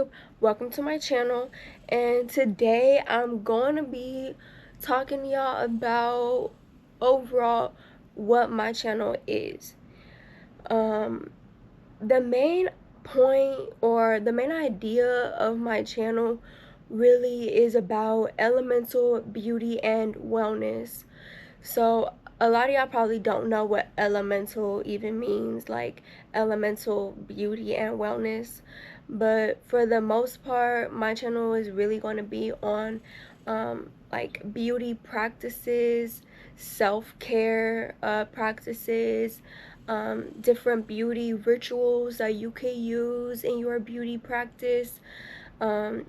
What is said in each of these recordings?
YouTube? Welcome to my channel, and today I'm going to be talking to y'all about overall what my channel is. The main point or the main idea of my channel really is about elemental beauty and wellness. So a lot of y'all probably don't know what elemental even means, like elemental beauty and wellness. But for the most part, my channel is really going to be on like beauty practices, self-care practices, different beauty rituals that you can use in your beauty practice. Um,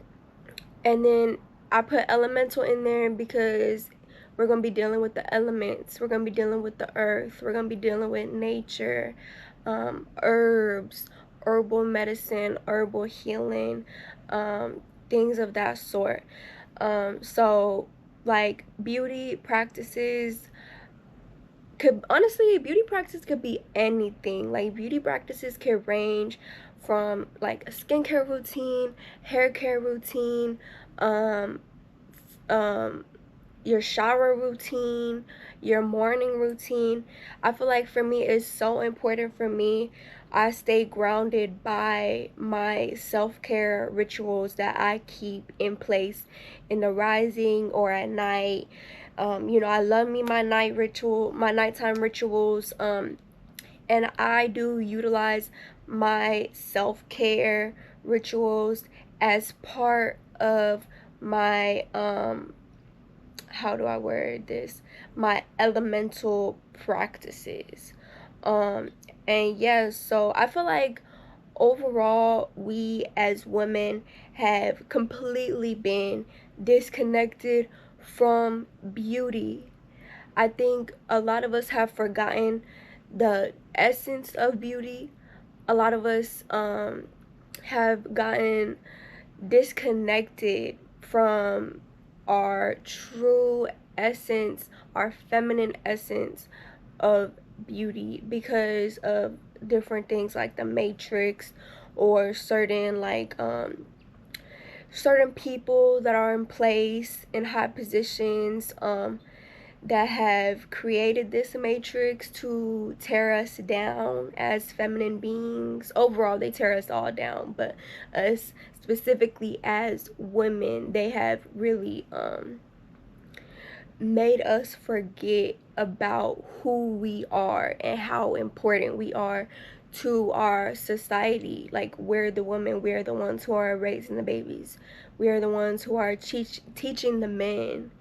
and then I put elemental in there because we're going to be dealing with the elements. We're going to be dealing with the earth. We're going to be dealing with nature, herbs, herbal medicine, herbal healing, things of that sort. So like beauty practices could honestly, beauty practice could be anything. Like beauty practices can range from like a skincare routine, hair care routine, um um your shower routine, your morning routine. I feel like for me it's so important for me. I stay grounded by my self-care rituals that I keep in place in the rising or at night. I love me my my nighttime rituals. And I do utilize my self-care rituals as part of my how do I word this? My elemental practices. Um and yes, so I feel like overall we as women have completely been disconnected from beauty. I think a lot of us have forgotten the essence of beauty. A lot of us have gotten disconnected from our true essence, our feminine essence of beauty because of different things like the Matrix or certain people that are in place in high positions that have created this matrix to tear us down as feminine beings. Overall, they tear us all down, but us specifically as women, they have really made us forget about who we are and how important we are to our society. Like, we're the women, we're the ones who are raising the babies, we're the ones who are teaching the men.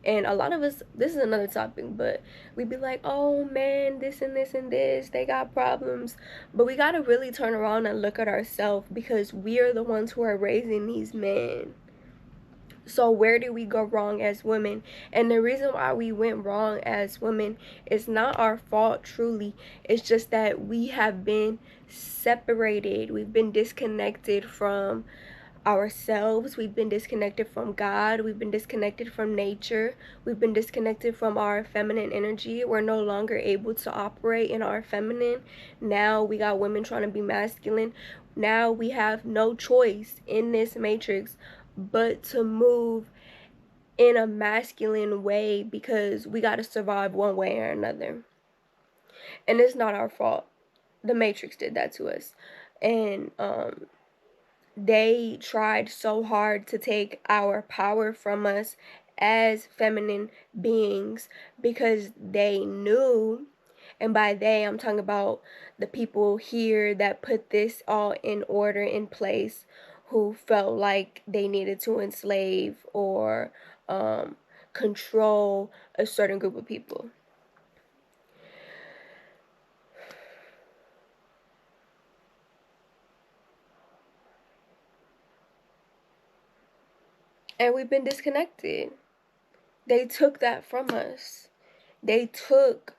And a lot of us, this is another topic, but we'd be like, oh man, this and this and this, they got problems. But we got to really turn around and look at ourselves because we are the ones who are raising these men. So where did we go wrong as women? And the reason why we went wrong as women is not our fault truly. It's just that we have been separated. We've been disconnected from ourselves. We've been disconnected from God. We've been disconnected from nature. We've been disconnected from our feminine energy. We're no longer able to operate in our feminine. Now we got women trying to be masculine. Now we have no choice in this matrix but to move in a masculine way because we got to survive one way or another. And it's not our fault. The matrix did that to us. And they tried so hard to take our power from us as feminine beings because they knew, and by they I'm talking about the people here that put this all in order in place, who felt like they needed to enslave or control a certain group of people. And we've been disconnected. They took that from us. They took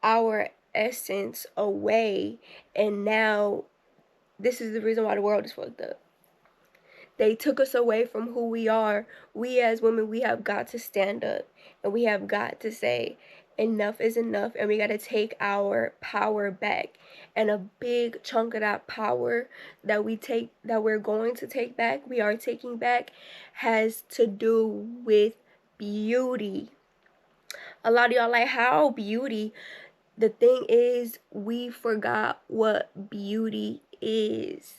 our essence away, and now this is the reason why the world is fucked up. They took us away from who we are. We as women, we have got to stand up and we have got to say, enough is enough, and we got to take our power back. And a big chunk of that power that we're going to take back, we are taking back, has to do with beauty. A lot of y'all like, how beauty? The thing is, we forgot what beauty is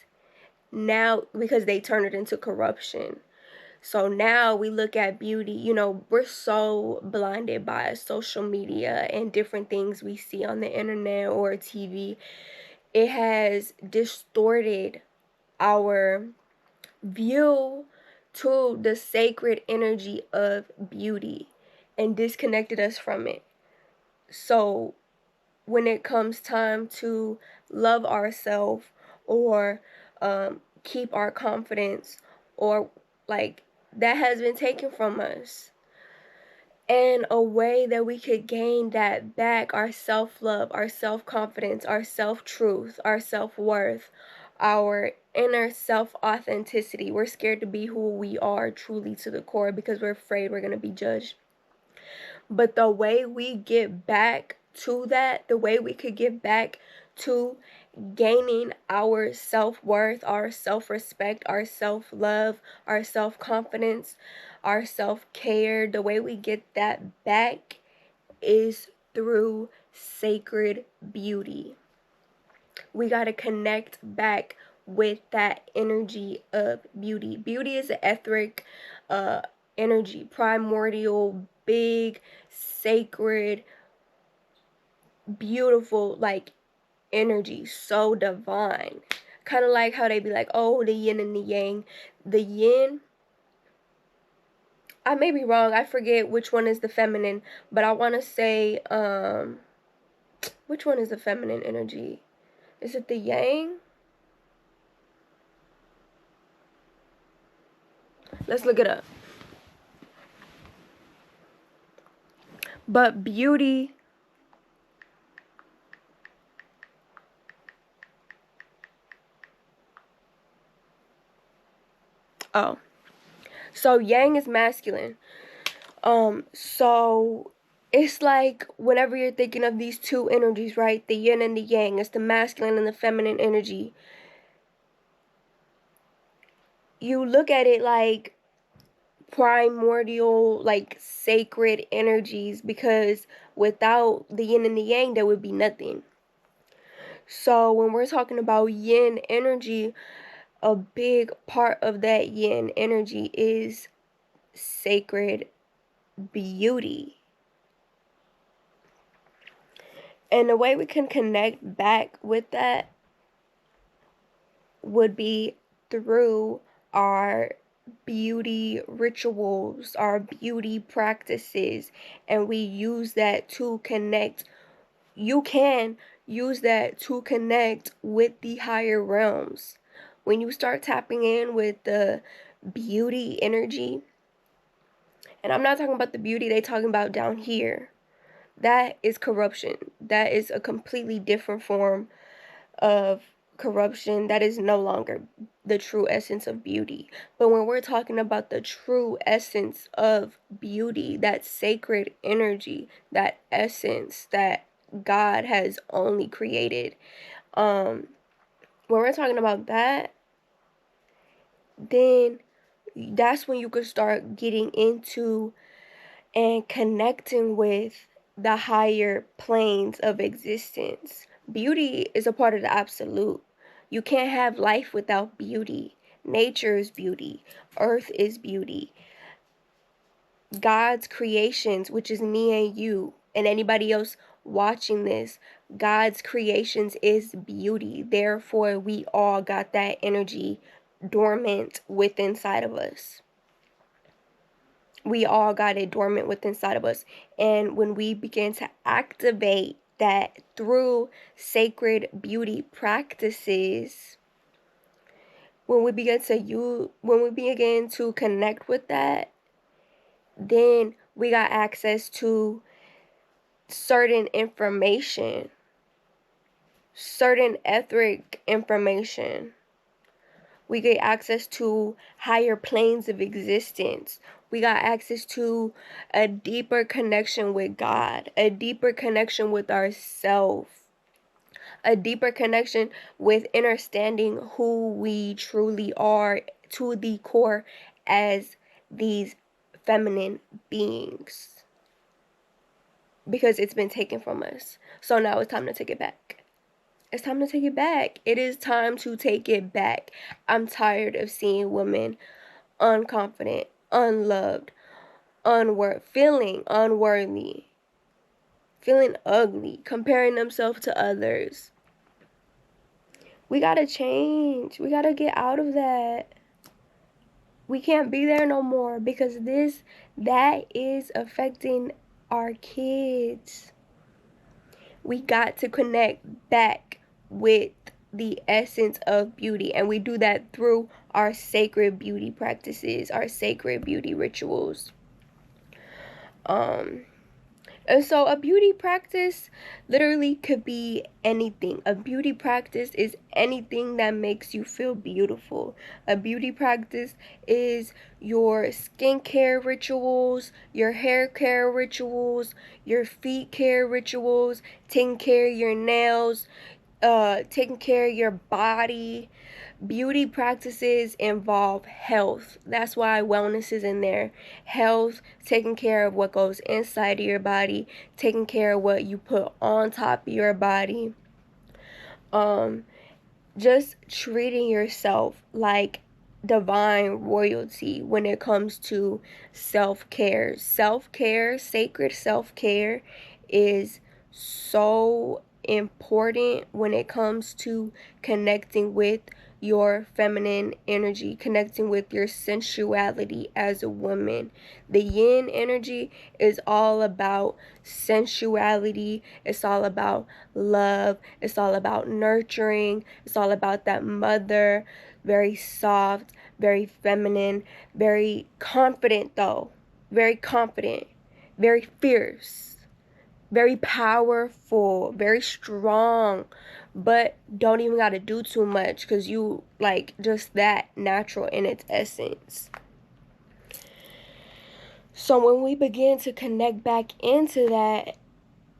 now because they turn it into corruption. So now we look at beauty, we're so blinded by social media and different things we see on the internet or TV. It has distorted our view to the sacred energy of beauty and disconnected us from it. So when it comes time to love ourselves or keep our confidence, or like, that has been taken from us. And a way that we could gain that back, our self-love, our self-confidence, our self-truth, our self-worth, our inner self-authenticity. We're scared to be who we are truly to the core because we're afraid we're going to be judged. But the way we get back to that, the way we could get back to gaining our self-worth, our self-respect, our self-love, our self-confidence, our self-care, the way we get that back is through sacred beauty. We got to connect back with that energy of beauty. Beauty is an etheric energy, primordial, big, sacred, beautiful, like, energy, so divine. Kind of like how they be like, oh, the yin and the yang. The yin, I may be wrong, I forget which one is the feminine, but I want to say, which one is the feminine energy? Is it the yang? Let's look it up. But beauty, oh, so yang is masculine. So it's like whenever you're thinking of these two energies, right? The yin and the yang, it's the masculine and the feminine energy. You look at it like primordial, like sacred energies, because without the yin and the yang, there would be nothing. So when we're talking about yin energy, a big part of that yin energy is sacred beauty. And the way we can connect back with that would be through our beauty rituals, our beauty practices, and we use that to connect. You can use that to connect with the higher realms. When you start tapping in with the beauty energy, and I'm not talking about the beauty they talking about down here, that is corruption. That is a completely different form of corruption. That is no longer the true essence of beauty. But when we're talking about the true essence of beauty, that sacred energy, that essence that God has only created, when we're talking about that, then that's when you could start getting into and connecting with the higher planes of existence. Beauty is a part of the absolute. You can't have life without beauty. Nature is beauty. Earth is beauty. God's creations, which is me and you and anybody else watching this, God's creations is beauty. Therefore, we all got that energy dormant within inside of us. We all got it dormant within inside of us. And when we begin to activate that through sacred beauty practices, when we begin to connect with that, then we got access to certain information, certain etheric information. We get access to higher planes of existence. We got access to a deeper connection with God, a deeper connection with ourselves, a deeper connection with understanding who we truly are to the core as these feminine beings, because it's been taken from us. So now it's time to take it back. It's time to take it back. It is time to take it back. I'm tired of seeing women unconfident, unloved, feeling unworthy, feeling ugly, comparing themselves to others. We gotta change. We gotta get out of that. We can't be there no more, because that is affecting our kids. We got to connect back with the essence of beauty, and we do that through our sacred beauty practices, our sacred beauty rituals. And so a beauty practice literally could be anything. A beauty practice is anything that makes you feel beautiful. A beauty practice is your skincare rituals, your hair care rituals, your feet care rituals, taking care of your nails, taking care of your body. Beauty practices involve health. That's why wellness is in there. Health, taking care of what goes inside of your body, taking care of what you put on top of your body. Just treating yourself like divine royalty when it comes to self-care. Self-care, sacred self-care is so important when it comes to connecting with your feminine energy, connecting with your sensuality as a woman. The yin energy is all about sensuality. It's all about love. It's all about nurturing. It's all about that mother, very soft, very feminine, very confident though. Very confident, very fierce, very powerful, very strong, but don't even gotta do too much, because you like just that natural in its essence. So when we begin to connect back into that,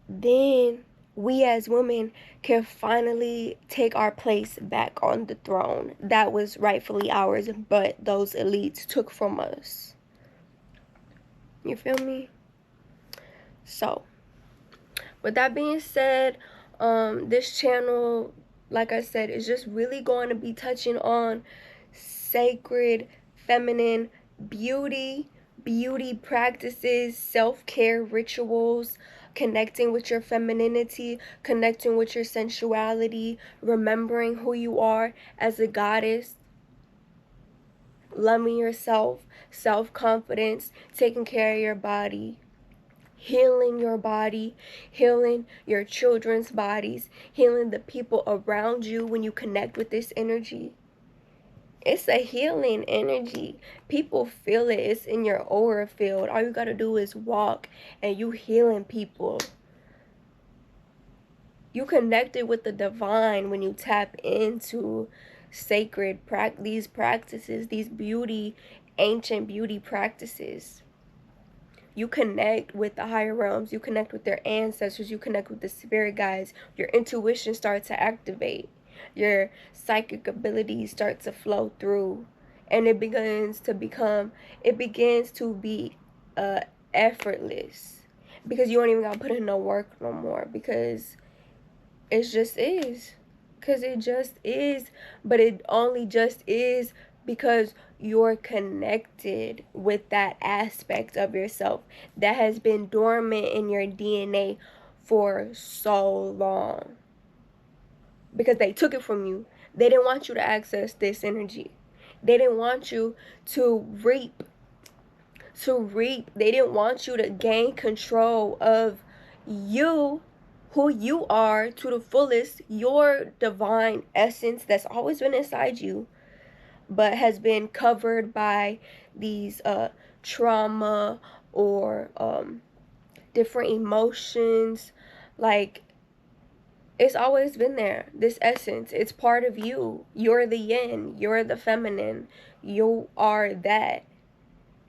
then we as women can finally take our place back on the throne that was rightfully ours, but those elites took from us. You feel me? So with that being said, this channel, like I said, is just really going to be touching on sacred feminine beauty practices, self-care rituals, connecting with your femininity, connecting with your sensuality, remembering who you are as a goddess, loving yourself, self-confidence, taking care of your body, healing your body, healing your children's bodies, healing the people around you when you connect with this energy. It's a healing energy. People feel it. It's in your aura field. All you gotta do is walk and you healing people. You connected with the divine when you tap into sacred these practices, these ancient beauty practices. You connect with the higher realms, you connect with their ancestors, you connect with the spirit guides. Your intuition starts to activate. Your psychic abilities start to flow through. And it begins to be effortless. Because you don't even gotta put in no work no more. Because it just is. Because it just is. But it only just is because you're connected with that aspect of yourself that has been dormant in your DNA for so long. Because they took it from you. They didn't want you to access this energy. They didn't want you to reap. They didn't want you to gain control of you, who you are to the fullest, your divine essence that's always been inside you, but has been covered by these trauma or different emotions. Like, it's always been there. This essence, it's part of you. You're the yin, you're the feminine, you are that.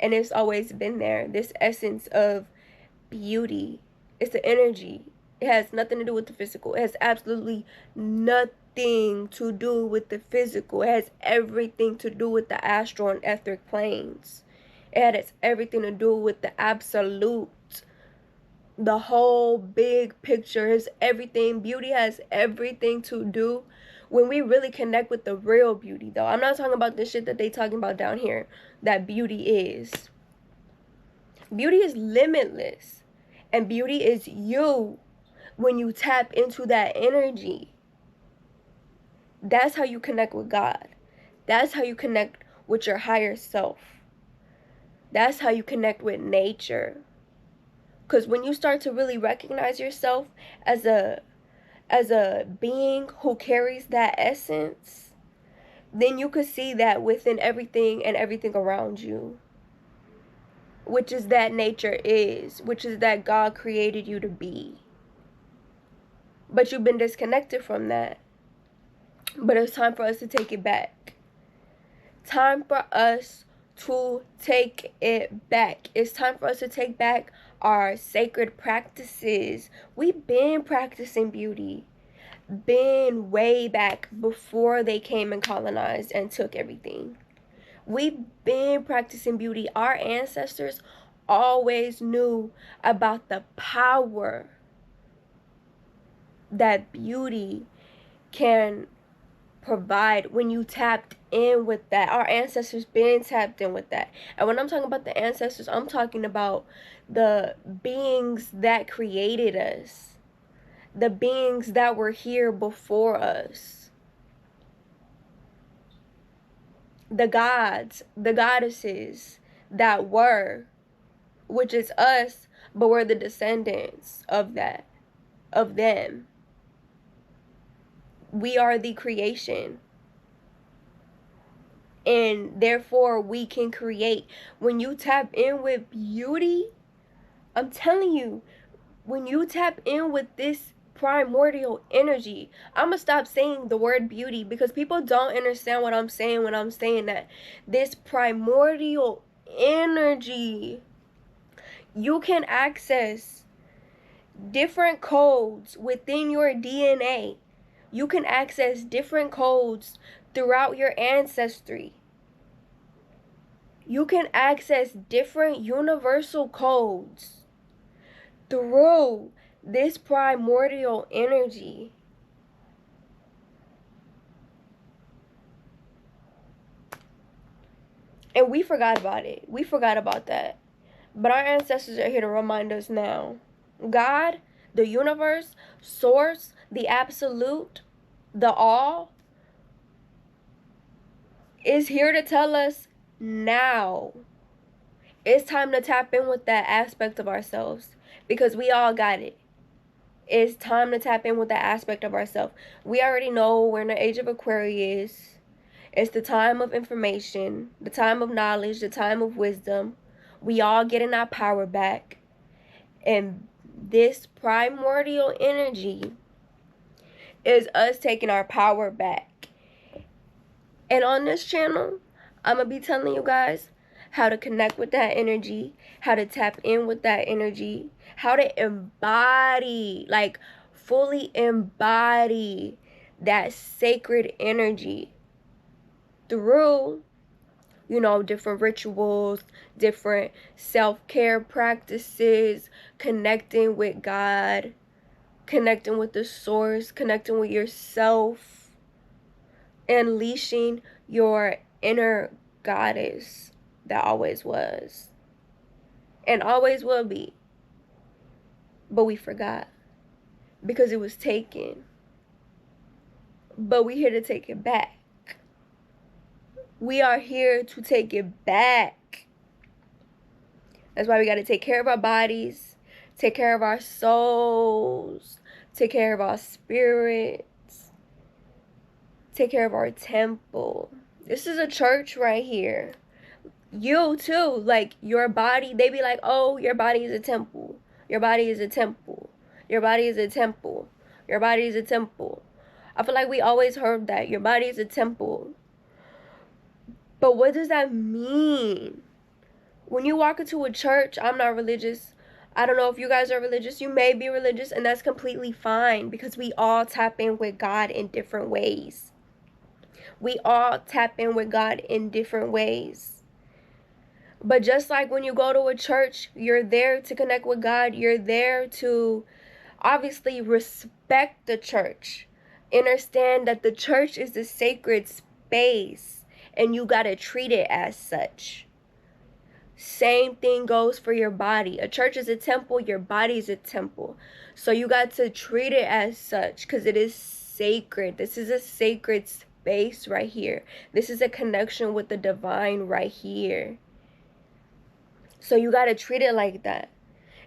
and it's always been there. This essence of beauty. It's the energy. It has nothing to do with the physical. It has absolutely nothing to do with the physical. It has everything to do with the astral and etheric planes. It has everything to do with the absolute. The whole big picture is everything. Beauty has everything to do when we really connect with the real beauty, though. I'm not talking about the shit that they talking about down here that beauty is. Beauty is limitless. And beauty is you when you tap into that energy. That's how you connect with God. That's how you connect with your higher self. That's how you connect with nature. Because when you start to really recognize yourself as a being who carries that essence, then you could see that within everything and everything around you. Which is that nature is. Which is that God created you to be. But you've been disconnected from that. But it's time for us to take it back. Time for us to take it back. It's time for us to take back our sacred practices. We've been practicing beauty. Been way back before they came and colonized and took everything. We've been practicing beauty. Our ancestors always knew about the power that beauty can provide when you tapped in with that. Our ancestors been tapped in with that. And when I'm talking about the ancestors, I'm talking about the beings that created us, the beings that were here before us, the gods, the goddesses that were, which is us, but we're the descendants of that, of them. We are the creation. And therefore we can create. When you tap in with beauty, I'm telling you, when you tap in with this primordial energy, I'm gonna stop saying the word beauty because people don't understand what I'm saying when I'm saying that. This primordial energy, you can access different codes within your DNA. You can access different codes throughout your ancestry. You can access different universal codes through this primordial energy. And we forgot about it. We forgot about that. But our ancestors are here to remind us now. God, the universe, source, the absolute, the all, is here to tell us now. It's time to tap in with that aspect of ourselves because we all got it. It's time to tap in with that aspect of ourselves. We already know we're in the age of Aquarius. It's the time of information, the time of knowledge, the time of wisdom. We all getting our power back. And this primordial energy is us taking our power back. And on this channel, I'm going to be telling you guys how to connect with that energy, how to tap in with that energy, how to embody, like fully embody that sacred energy through, you know, different rituals, different self-care practices, connecting with God, connecting with the source, connecting with yourself, unleashing your inner goddess that always was and always will be. But we forgot because it was taken. But we're here to take it back. We are here to take it back. That's why we got to take care of our bodies, take care of our souls, take care of our spirits, take care of our temple. This is a church right here. You too, like your body, they be like, oh, your body is a temple. Your body is a temple. Your body is a temple. Your body is a temple. I feel like we always heard that. Your body is a temple. But what does that mean? When you walk into a church, I'm not religious. I don't know if you guys are religious. You may be religious, and that's completely fine, because we all tap in with God in different ways. We all tap in with God in different ways. But just like when you go to a church, you're there to connect with God. You're there to obviously respect the church. Understand that the church is a sacred space, and you got to treat it as such. Same thing goes for your body. A church is a temple, your body is a temple. So you got to treat it as such, because it is sacred. This is a sacred space right here. This is a connection with the divine right here. So you got to treat it like that.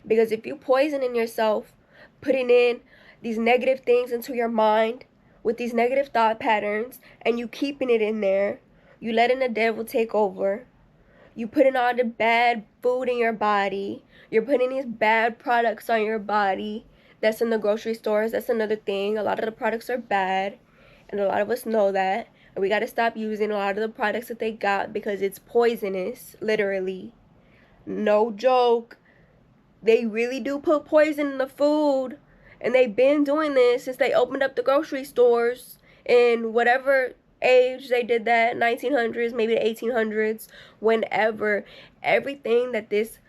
Because if you poisoning yourself, putting in these negative things into your mind with these negative thought patterns, and you keeping it in there, you letting the devil take over. You putting all the bad food in your body. You're putting these bad products on your body. That's in the grocery stores. That's another thing. A lot of the products are bad, and a lot of us know that. And we got to stop using a lot of the products that they got, because it's poisonous, literally. No joke. They really do put poison in the food. And they've been doing this since they opened up the grocery stores in whatever age they did that, 1900s, maybe the 1800s, whenever. Everything that this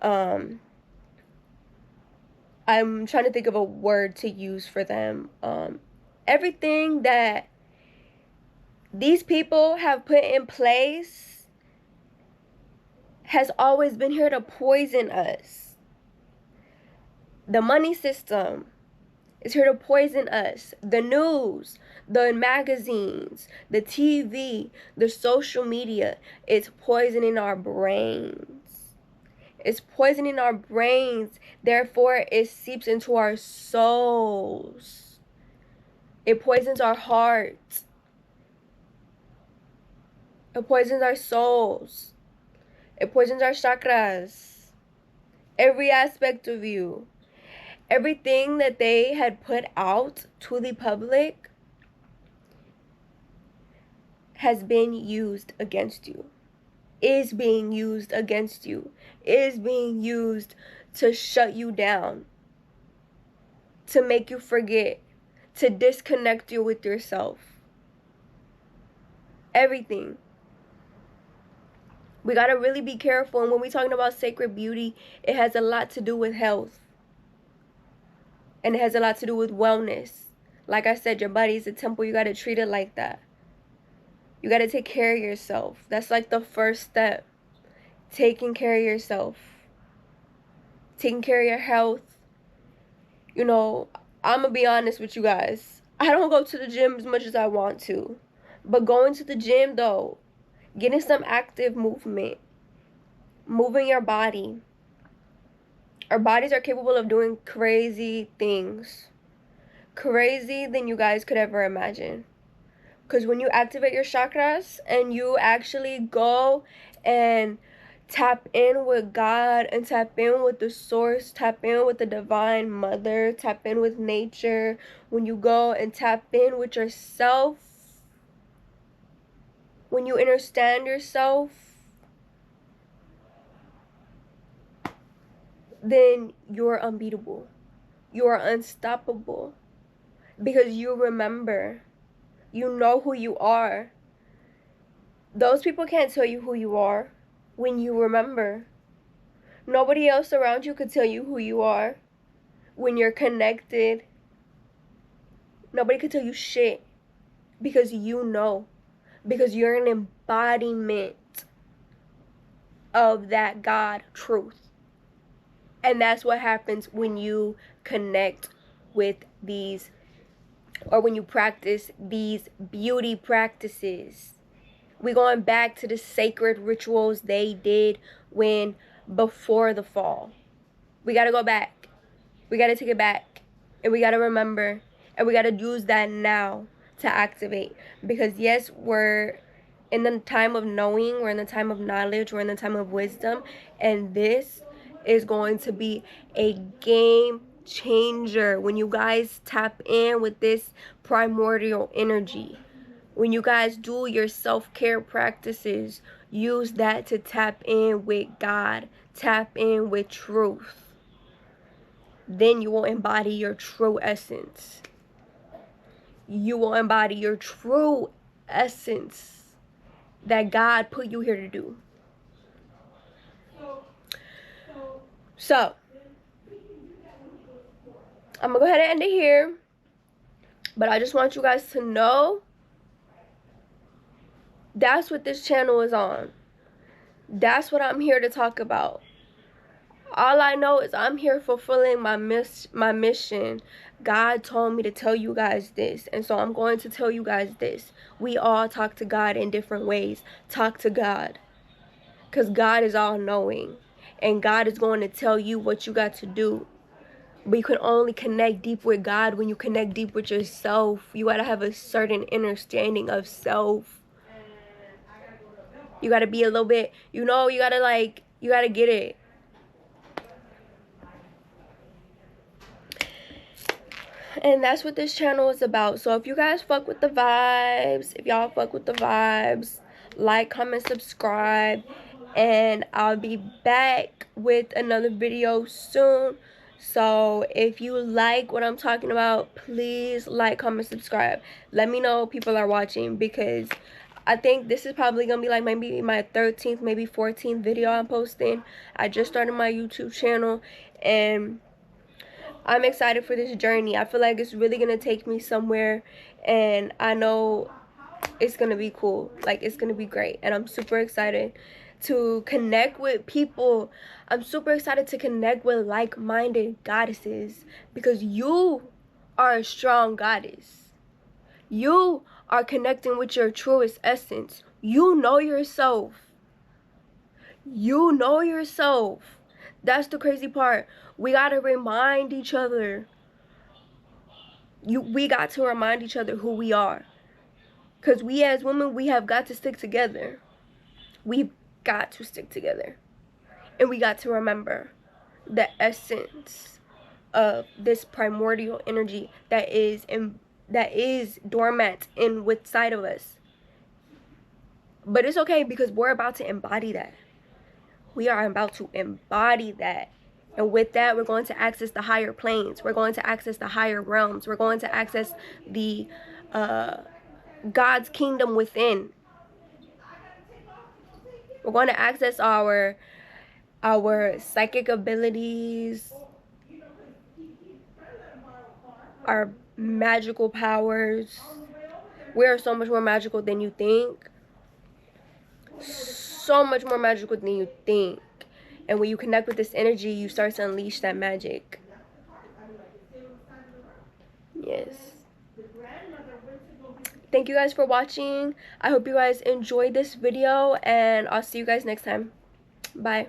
I'm trying to think of a word to use for them. Everything that these people have put in place has always been here to poison us. The money system is here to poison us. The news, the magazines, the TV, the social media, it's poisoning our brains. It's poisoning our brains. Therefore, it seeps into our souls. It poisons our hearts. It poisons our souls. It poisons our chakras. Every aspect of you. Everything that they had put out to the public has been used against you, is being used against you, is being used to shut you down, to make you forget, to disconnect you with yourself. Everything. We got to really be careful. And when we're talking about sacred beauty, it has a lot to do with health. And it has a lot to do with wellness. Like I said, your body is a temple. You got to treat it like that. You got to take care of yourself. That's like the first step. Taking care of yourself. Taking care of your health. You know, I'm going to be honest with you guys. I don't go to the gym as much as I want to. But going to the gym, though, getting some active movement, moving your body. Our bodies are capable of doing crazy things. Crazy than you guys could ever imagine. Because when you activate your chakras and you actually go and tap in with God and tap in with the source, tap in with the divine mother, tap in with nature, when you go and tap in with yourself, when you understand yourself, then you're unbeatable. You're unstoppable. Because you remember. You know who you are. Those people can't tell you who you are when you remember. Nobody else around you could tell you who you are when you're connected. Nobody could tell you shit because you know. Because you're an embodiment of that God truth. And that's what happens when you connect with these, or when you practice these beauty practices. We're going back to the sacred rituals they did before the fall. We got to go back. We got to take it back. And we got to remember. And we got to use that now to activate. Because yes, we're in the time of knowing. We're in the time of knowledge. We're in the time of wisdom. And this is going to be a game changer when you guys tap in with this primordial energy. When you guys do your self-care practices, use that to tap in with God, tap in with truth. Then you will embody your true essence. You will embody your true essence that God put you here to do. So, I'm gonna go ahead and end it here. But I just want you guys to know that's what this channel is on. That's what I'm here to talk about. All I know is I'm here fulfilling my mission. God told me to tell you guys this, and so I'm going to tell you guys this. We all talk to God in different ways. Talk to God, because God is all-knowing, and God is going to tell you what you got to do. But you can only connect deep with God when you connect deep with yourself. You got to have a certain understanding of self. You got to be a little bit, you know, you got to get it. And that's what this channel is about. So if you guys fuck with the vibes, if y'all fuck with the vibes, like, comment, subscribe. And I'll be back with another video soon. So if you like what I'm talking about, please like, comment, subscribe. Let me know people are watching, because I think this is probably gonna be like maybe my 13th, maybe 14th video I'm posting. I just started my YouTube channel, and I'm excited for this journey. I feel like it's really gonna take me somewhere, and I know it's gonna be cool. Like, it's gonna be great, and I'm super excited to connect with people. I'm super excited to connect with like-minded goddesses, because you are a strong goddess. You are connecting with your truest essence. You know yourself. You know yourself. That's the crazy part. We gotta remind each other. We got to remind each other who we are. Because we as women, we have got to stick together. We've got to stick together. And we got to remember the essence of this primordial energy that is dormant inside of us. But it's okay, because we're about to embody that. We are about to embody that. And with that, we're going to access the higher planes. We're going to access the higher realms. We're going to access the God's kingdom within. We're going to access our psychic abilities, our magical powers. We are so much more magical than you think. So much more magical than you think. And when you connect with this energy, you start to unleash that magic. Yes. Thank you guys for watching. I hope you guys enjoyed this video, and I'll see you guys next time. Bye.